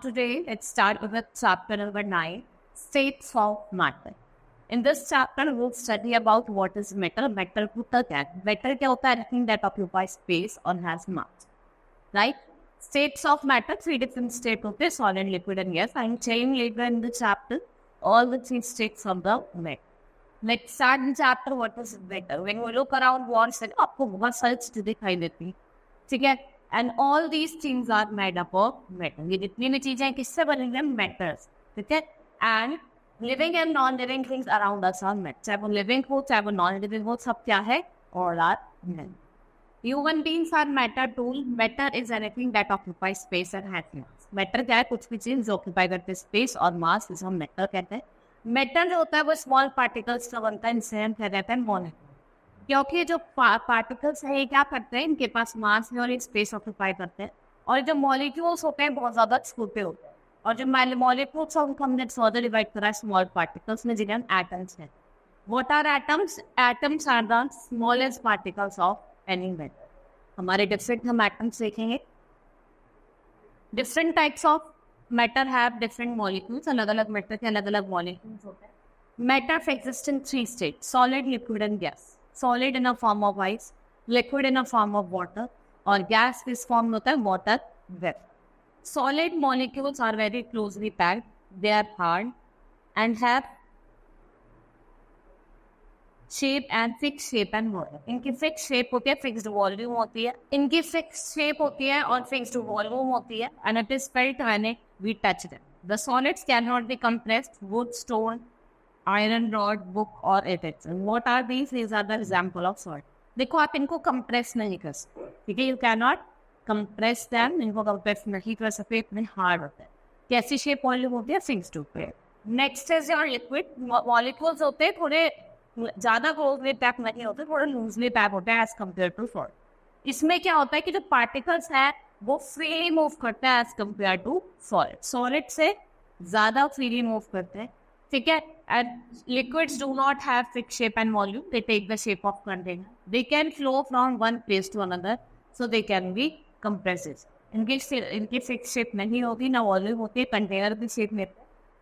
today, let's start with chapter number 9, States of Matter. In this chapter, we'll study about what is matter. Matter होता क्या है? Matter क्या होता है? Anything that occupies space or has mass. Right? States of matter, 3 different states होते हैं, solid, liquid and gas. I'm telling later in the chapter all the 3 states of the matter. Let's start the chapter what is matter. When we look around walls, आपको बहुत सारी चीजें दिखाई देती हैं, ठीक है? And all these things are made up of matter. ये जितनी भी चीजें हैं किससे बनी हैं? Matters, ठीक है? And living and non-living things around us are matter. चाहे वो living हो, चाहे वो non-living हो, सब क्या है? All are matter. Human beings are matter tool. Matter is anything that occupies space and has mass. Matter क्या है? कुछ भी चीज जो ऑक्यूपाई करते हैं space और mass, इसे हम matter कहते हैं. Matter जो होता है वो small particles का बनता है, इनसे हम कहते हैं molecule. क्योंकि जो पार्टिकल्स हैं ये क्या करते हैं, इनके पास मास है और ये स्पेस ऑक्यूपाई करते हैं, और जो मॉलिक्यूल्स होते हैं बहुत ज़्यादा छोटे होते हैं, और जो मॉलिक्यूल्स हैं उनको हमने फर्दर डिवाइड करा है स्मॉल पार्टिकल्स में, जिन्हें हम एटम्स हैं. What are atoms? Atoms are the smallest particles of any matter. हमारे डिफरेंट हम एटम्स देखेंगे. Different types of matter have different molecules. अलग अलग मैटर के अलग अलग मॉलिक्यूल्स होते हैं. Matter exist in 3 state: solid, liquid and gas. Solid in a form of ice, liquid in a form of water, और gas इस form होता है water vapor. Solid molecules are very closely packed. They are hard and have shape and fixed shape and volume. इनकी fixed shape होती है, fixed volume होती है. इनकी fixed shape होती है और fixed volume होती है, and it is felt when we touch them. The solids cannot be compressed. Wood, stone, iron rod, book और etc. What are these? These are the example of solid. देखो आप इनको compress नहीं कर सकते, ठीक है? You cannot compress them. इनको कंप्रेस नहीं कर सकते, इतने हार्ड होते हैं. कैसी शेप वॉल्यूम होती है? फिक्स्ड होती है. Next is your liquid. Molecules होते हैं थोड़े ज़्यादा क्लोजली पैक नहीं होते, थोड़े लूजली पैक होते हैं एज कम्पेयर टू सॉलिड. इसमें क्या होता है कि जो पार्टिकल्स हैं वो फ्रीली मूव करते हैं as compare to solid. Solid से ज़्यादा फ्रीली मूव करते हैं, ठीक है? And liquids do not have fixed shape and volume. They take the shape of container. They can flow from one place to another, so they can be compressed. इनकी fixed shape नहीं होती, ना volume होती है, container की shape में,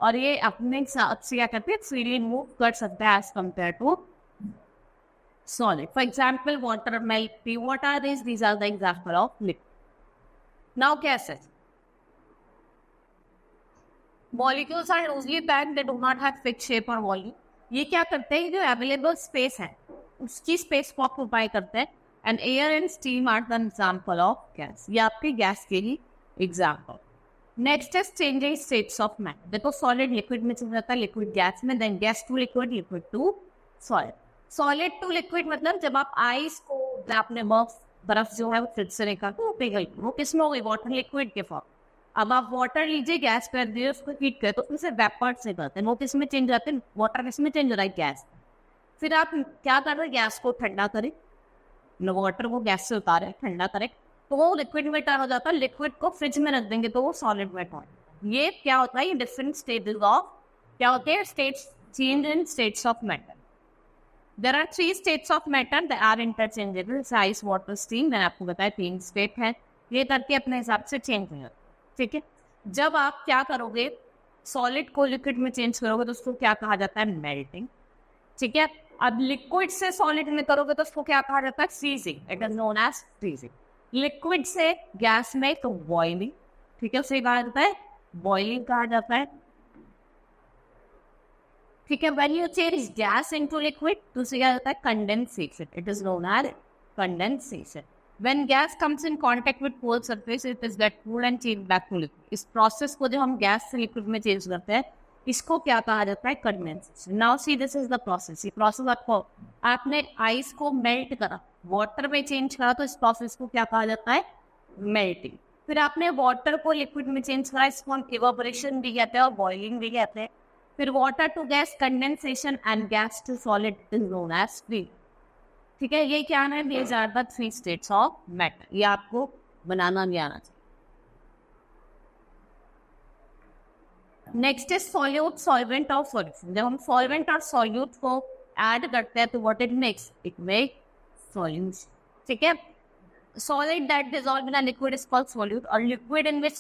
और ये अपने साथ से क्या करते हैं, फ्रीली मूव कर सकते हैं as compare to solid. For example water, milk, what are these? These are the example of liquid. Now कैसे? Molecules are loosely packed. They do not have fixed shape or volume. ये क्या करते हैं, जो available space है उसकी space को occupy करते हैं. And air and steam are the example of gas. ये आपके गैस के ही example. Next is changing states of matter. देखो सॉलिड लिक्विड में चेंज होता है, लिक्विड गैस में, then gas to liquid, liquid to solid. Solid to liquid मतलब जब आप आइस को, आपने बर्फ जो है वो फ्रिज से निकाल वो पिघल, वो किसमें हो गई? वाटर लिक्विड के फॉर्म. अब आप वाटर लीजिए, गैस कर दिए, उसको हीट करें तो उसमें से वेपर्स निकलते हैं. वो किस में चेंज होते हैं? वाटर किस में चेंज हो रहा है? गैस. फिर आप क्या कर रहे हैं? गैस को ठंडा करें, वाटर को गैस से उतारें, ठंडा करें, तो वो लिक्विड में टर्न हो जाता है. लिक्विड को फ्रिज में रख देंगे तो वो सॉलिड में टर्न. ये क्या होता है? ये डिफरेंट स्टेजेस ऑफ क्या होते हैं? States, change in states of matter. There are 3 states of matter. They are interchangeable. Ice, water, steam. मैंने आपको बताया 3 स्टेट है. ये करके अपने हिसाब से चेंज हो जाता है, ठीक है? जब आप क्या करोगे, सॉलिड को लिक्विड में चेंज करोगे तो उसको क्या कहा जाता है? मेल्टिंग, ठीक है? अब लिक्विड से सॉलिड में करोगे तो उसको क्या कहा जाता है? Freezing. It is known as freezing. Liquid से गैस में तो बॉइलिंग, ठीक है? उसे कहा जाता है बॉइलिंग कहा जाता है, ठीक है? When you change gas into liquid तो उसे क्या जाता है? Condensation. It is known as condensation. When gas comes in contact with cold surface, it is get cooled and changed back to liquid. इस प्रोसेस को जो हम गैस से लिक्विड में चेंज करते हैं इसको क्या कहा जाता है? Condensation. Now see this is the process. ये प्रोसेस आपने आइस को मेल्ट करा, वाटर में चेंज करा, तो इस प्रोसेस को क्या कहा जाता है? मेल्टिंग. फिर आपने वाटर को लिक्विड में चेंज करा, इसको हम इवेपोरेशन भी कहते हैं और बॉइलिंग भी कहते हैं. फिर water to gas condensation and gas to solid is known as freezing, ठीक है? ये क्या है? These are the 3 states of matter. ये आपको बनाना नहीं आना चाहिए. नेक्स्ट इज सॉल्यूट, सॉल्वेंट और सॉल्यूशन. जब हम सॉल्वेंट और सॉल्यूट को ऐड करते हैं तो what it makes? It make solution, ठीक है? Solid that dissolve in a liquid is called solute, or liquid in which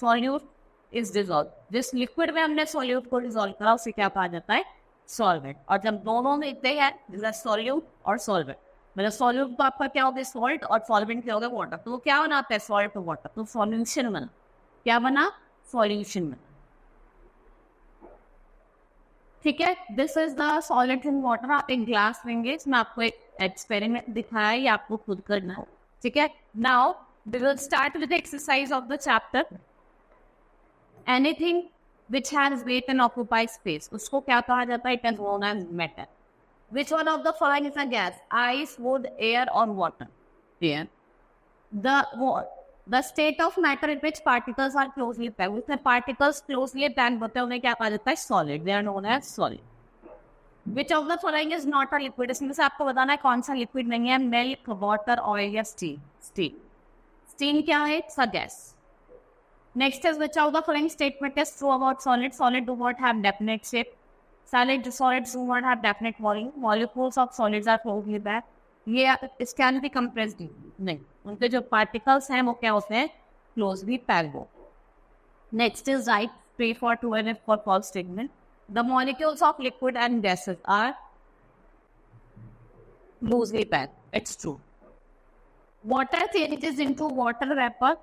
solute is dissolve, जिस लिक्विड में हमने सॉल्यूट को डिजॉल्व करा उसे क्या कहा जाता है, सॉल्वेंट। और जब दोनों मिलते हैं सॉल्यूट और सॉल्वेंट, मतलब सॉल्यूट तो आपका क्या हो गया सॉल्ट और सॉल्वेंट क्या हो गया वाटर, तो वो क्या बनाता है सॉल्ट और वाटर, तो सॉल्यूशन बना, क्या बना, सॉल्यूशन बना। ठीक है, this is the solid in water. आप एक ग्लास लेंगे, इसमें आपको एक एक्सपेरिमेंट दिखाया है, ये आपको खुद करना है। ठीक है, now we will start with exercise of the chapter. Anything which has weight and occupies space, उसको क्या कहा जाता है, it is known as matter. Which one of the following is a gas? Ice, wood, air or water? Air. The state of matter in which particles are closely packed. उसमें particles closely packed होते हैं, उन्हें क्या कहा जाता है, solid. They are known as solid. Which of the following is not a liquid? इसमें से आपको बताना है कौन सा liquid नहीं है, milk, water, oil या steam. Steam क्या है, it's a gas. Next is which of the following statement is true about solid? Solid do not have definite shape. Solids do not have definite volume. Molecules of solids are closely packed. ये it can be compressed नहीं, उनके जो particles हैं वो क्या होते हैं, closely packed हो। Next is right, pray for true and if for false statement. The molecules of liquid and gases are loosely packed. It's true. Water changes into water vapor.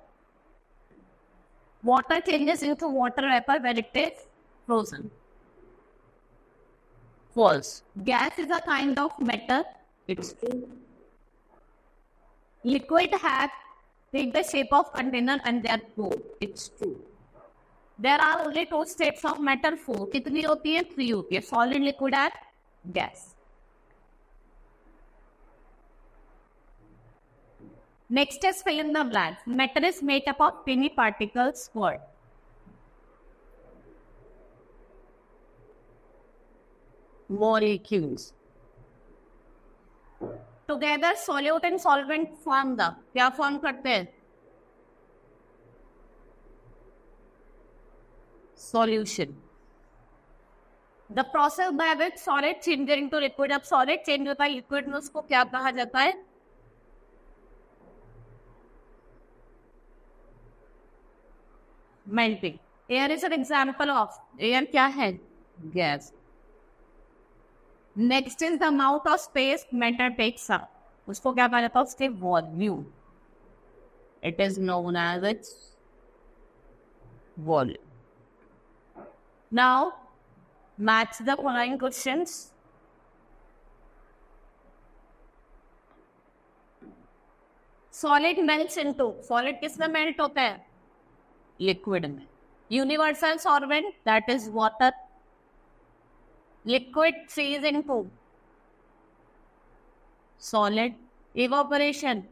Water changes into water vapor when it is frozen. False. Gas is a kind of matter. It's true. Liquid have take the shape of container and they are cooled. It's true. There are only two states of matter. Four. कितनी होती है? 3 होती है. Solid, liquid and gas. Next is fill in the blanks. Matter is made up of tiny particles. Word. Molecules. Together, solute and solvent form the. क्या form करते हैं? Solution. The process by which solid changes into liquid. अब solid change होता है liquid में, उसको क्या कहा जाता है? Melting. Air is an example of. Air क्या है? Gas. Next is the amount of space matter takes up. उसको क्या कहा जाता है? उसके volume. It is known as its volume. Now, match the following questions. Solid melts into. Solid किसमें melt होता है? Liquid में. Universal solvent, that is water. Liquid freeze into solid. Evaporation,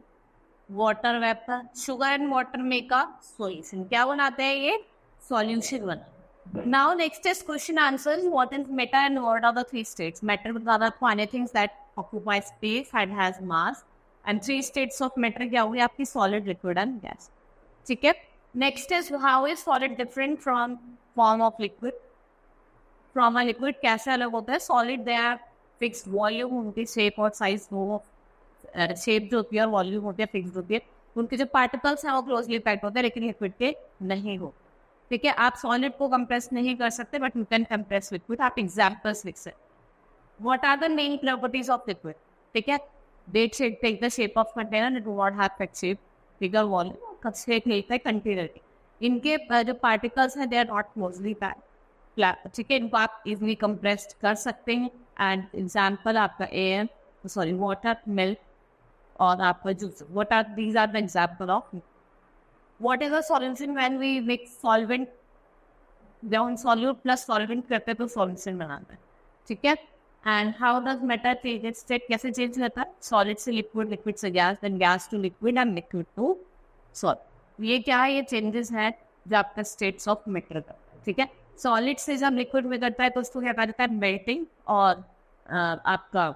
water vapor. Sugar and water make a solution. क्या बनाते हैं ये? Solution बना. Now next is question answers. What is matter and what are the 3 states? Matter बताता है anything that occupies space and has mass. And 3 states of matter क्या हुई आपकी? Solid, liquid and gas. ठीक है. Next is how is solid different from form of liquid? From a liquid कैसे अलग होता है? Solid they are fixed volume, उनकी shape और size वो shape जो होती है और volume होती है fixed होती है। उनके जो particles हैं वो closely packed होते हैं, लेकिन liquid के नहीं हो। ठीक है, आप solid को compress नहीं कर सकते, but you can compress liquid. आप examples लिख सकते। What are the main properties of liquid? ठीक है, they take the shape of container and do not have fixed shape, bigger volume, shape मिलता है container की। इनके जो particles हैं they are not closely packed. ठीक है, इनको आप easily compressed कर सकते हैं। And example आपका air, sorry, water, milk और आपका juice. These are the example of. What is a solution when we mix solvent? जब हम solute plus solvent करते हैं तो solution बनाते हैं। ठीक है, and how does matter change its state? कैसे change होता है? Solid से liquid, liquid से gas, then gas to liquid and liquid to solid. ये क्या है? ये changes है जो आपका states of matter का। ठीक है, सॉलिड से जब लिक्विड में करता है तो उसको क्या कहा जाता है? मेल्टिंग। और आपका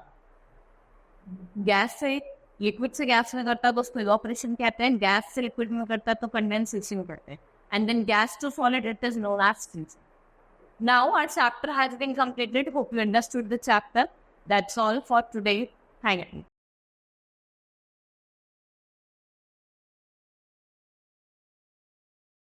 गैस से लिक्विड से गैस में करता है तो उसको इवैपोरेशन कहते हैं। गैस से लिक्विड में करता है तो कंडेंसेशन करते हैं। And then gas to solid it is known as freezing. Now our chapter has been completed. Hope you understood the chapter. That's all for today. Thank you.